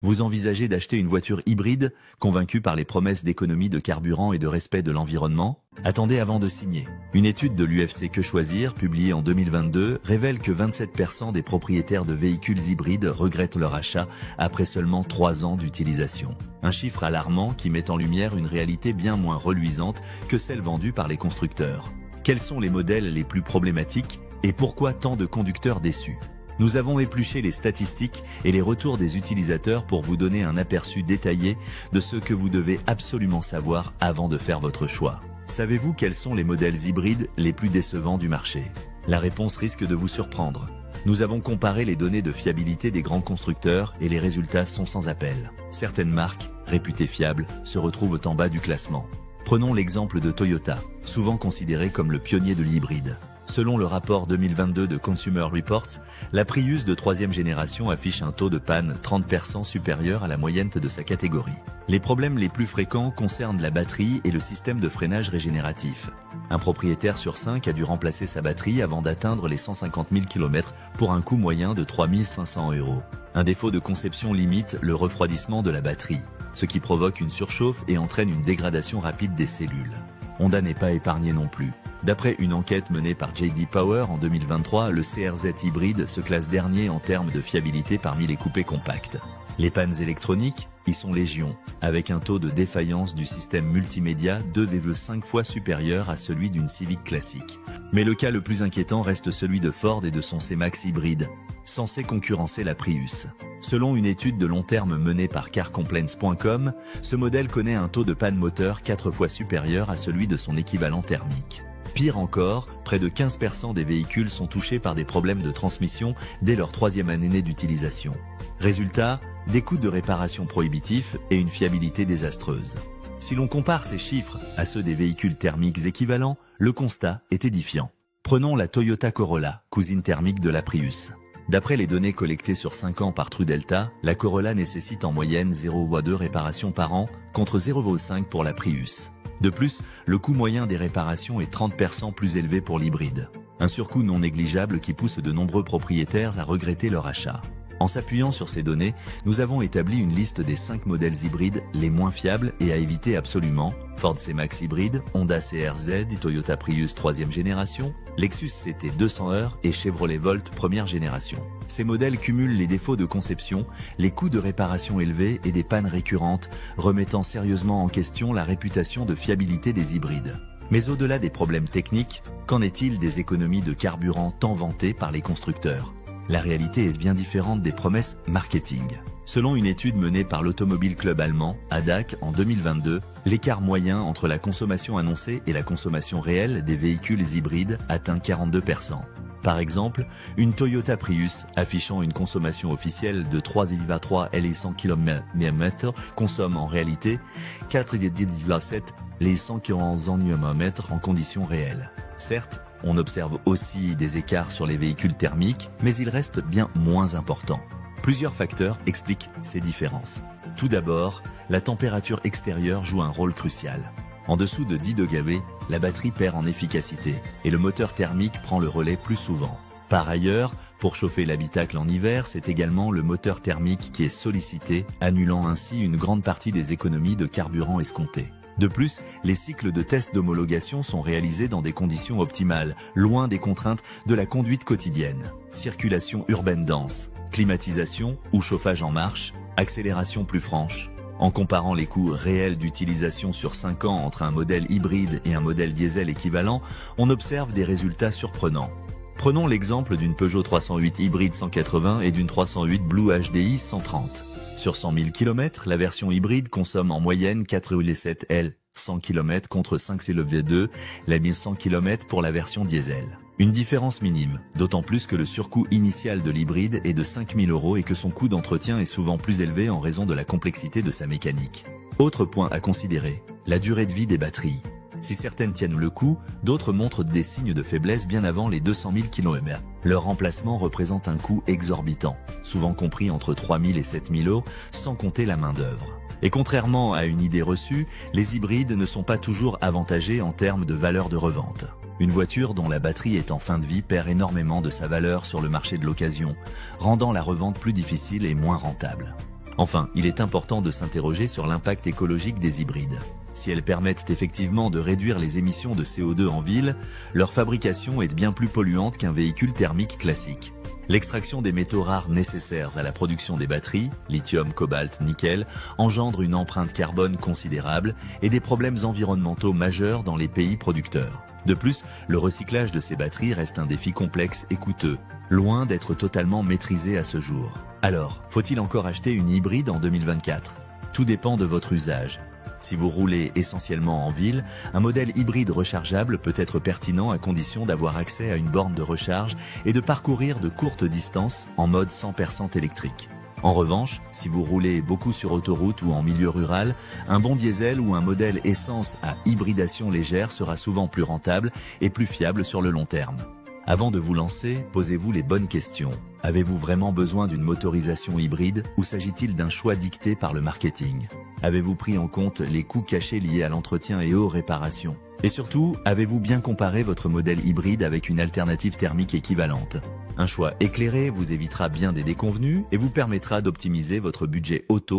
Vous envisagez d'acheter une voiture hybride, convaincu par les promesses d'économie de carburant et de respect de l'environnement? Attendez avant de signer. Une étude de l'UFC Que Choisir, publiée en 2022, révèle que 27% des propriétaires de véhicules hybrides regrettent leur achat après seulement 3 ans d'utilisation. Un chiffre alarmant qui met en lumière une réalité bien moins reluisante que celle vendue par les constructeurs. Quels sont les modèles les plus problématiques et pourquoi tant de conducteurs déçus? Nous avons épluché les statistiques et les retours des utilisateurs pour vous donner un aperçu détaillé de ce que vous devez absolument savoir avant de faire votre choix. Savez-vous quels sont les modèles hybrides les plus décevants du marché? La réponse risque de vous surprendre. Nous avons comparé les données de fiabilité des grands constructeurs et les résultats sont sans appel. Certaines marques, réputées fiables, se retrouvent en bas du classement. Prenons l'exemple de Toyota, souvent considéré comme le pionnier de l'hybride. Selon le rapport 2022 de Consumer Reports, la Prius de 3e génération affiche un taux de panne 30% supérieur à la moyenne de sa catégorie. Les problèmes les plus fréquents concernent la batterie et le système de freinage régénératif. Un propriétaire sur 5 a dû remplacer sa batterie avant d'atteindre les 150 000 km pour un coût moyen de 3 500 €. Un défaut de conception limite le refroidissement de la batterie, ce qui provoque une surchauffe et entraîne une dégradation rapide des cellules. Honda n'est pas épargné non plus. D'après une enquête menée par J.D. Power en 2023, le CRZ hybride se classe dernier en termes de fiabilité parmi les coupés compacts. Les pannes électroniques y sont légion, avec un taux de défaillance du système multimédia 2,5 fois supérieur à celui d'une Civic classique. Mais le cas le plus inquiétant reste celui de Ford et de son C-Max hybride, censé concurrencer la Prius. Selon une étude de long terme menée par carcomplaints.com, ce modèle connaît un taux de panne moteur 4 fois supérieur à celui de son équivalent thermique. Pire encore, près de 15% des véhicules sont touchés par des problèmes de transmission dès leur 3e année d'utilisation. Résultat, des coûts de réparation prohibitifs et une fiabilité désastreuse. Si l'on compare ces chiffres à ceux des véhicules thermiques équivalents, le constat est édifiant. Prenons la Toyota Corolla, cousine thermique de la Prius. D'après les données collectées sur 5 ans par TrueDelta, la Corolla nécessite en moyenne 0,2 réparations par an contre 0,5 pour la Prius. De plus, le coût moyen des réparations est 30% plus élevé pour l'hybride. Un surcoût non négligeable qui pousse de nombreux propriétaires à regretter leur achat. En s'appuyant sur ces données, nous avons établi une liste des 5 modèles hybrides les moins fiables et à éviter absolument: Ford C-Max hybride, Honda CRZ, Toyota Prius 3e génération, Lexus CT 200R et Chevrolet Volt 1re génération. Ces modèles cumulent les défauts de conception, les coûts de réparation élevés et des pannes récurrentes, remettant sérieusement en question la réputation de fiabilité des hybrides. Mais au-delà des problèmes techniques, qu'en est-il des économies de carburant tant vantées par les constructeurs? La réalité est bien différente des promesses marketing. Selon une étude menée par l'Automobile Club allemand, ADAC, en 2022, l'écart moyen entre la consommation annoncée et la consommation réelle des véhicules hybrides atteint 42%. Par exemple, une Toyota Prius affichant une consommation officielle de 3,3 les 100 km consomme en réalité 4,7 les 100 km en conditions réelles. Certes, on observe aussi des écarts sur les véhicules thermiques, mais ils restent bien moins importants. Plusieurs facteurs expliquent ces différences. Tout d'abord, la température extérieure joue un rôle crucial. En dessous de 10 degrés, la batterie perd en efficacité et le moteur thermique prend le relais plus souvent. Par ailleurs, pour chauffer l'habitacle en hiver, c'est également le moteur thermique qui est sollicité, annulant ainsi une grande partie des économies de carburant escomptées. De plus, les cycles de tests d'homologation sont réalisés dans des conditions optimales, loin des contraintes de la conduite quotidienne. Circulation urbaine dense, climatisation ou chauffage en marche, accélération plus franche. En comparant les coûts réels d'utilisation sur 5 ans entre un modèle hybride et un modèle diesel équivalent, on observe des résultats surprenants. Prenons l'exemple d'une Peugeot 308 hybride 180 et d'une 308 Blue HDI 130. Sur 100 000 km, la version hybride consomme en moyenne 4,7 L 100 km contre 5,2 la 1100 km pour la version diesel. Une différence minime, d'autant plus que le surcoût initial de l'hybride est de 5 000 € et que son coût d'entretien est souvent plus élevé en raison de la complexité de sa mécanique. Autre point à considérer, la durée de vie des batteries. Si certaines tiennent le coup, d'autres montrent des signes de faiblesse bien avant les 200 000 km. Leur remplacement représente un coût exorbitant, souvent compris entre 3 000 et 7 000 €, sans compter la main-d'œuvre. Et contrairement à une idée reçue, les hybrides ne sont pas toujours avantagés en termes de valeur de revente. Une voiture dont la batterie est en fin de vie perd énormément de sa valeur sur le marché de l'occasion, rendant la revente plus difficile et moins rentable. Enfin, il est important de s'interroger sur l'impact écologique des hybrides. Si elles permettent effectivement de réduire les émissions de CO2 en ville, leur fabrication est bien plus polluante qu'un véhicule thermique classique. L'extraction des métaux rares nécessaires à la production des batteries, lithium, cobalt, nickel, engendre une empreinte carbone considérable et des problèmes environnementaux majeurs dans les pays producteurs. De plus, le recyclage de ces batteries reste un défi complexe et coûteux, loin d'être totalement maîtrisé à ce jour. Alors, faut-il encore acheter une hybride en 2024? Tout dépend de votre usage. Si vous roulez essentiellement en ville, un modèle hybride rechargeable peut être pertinent à condition d'avoir accès à une borne de recharge et de parcourir de courtes distances en mode 100% électrique. En revanche, si vous roulez beaucoup sur autoroute ou en milieu rural, un bon diesel ou un modèle essence à hybridation légère sera souvent plus rentable et plus fiable sur le long terme. Avant de vous lancer, posez-vous les bonnes questions. Avez-vous vraiment besoin d'une motorisation hybride ou s'agit-il d'un choix dicté par le marketing? Avez-vous pris en compte les coûts cachés liés à l'entretien et aux réparations? Et surtout, avez-vous bien comparé votre modèle hybride avec une alternative thermique équivalente? Un choix éclairé vous évitera bien des déconvenues et vous permettra d'optimiser votre budget auto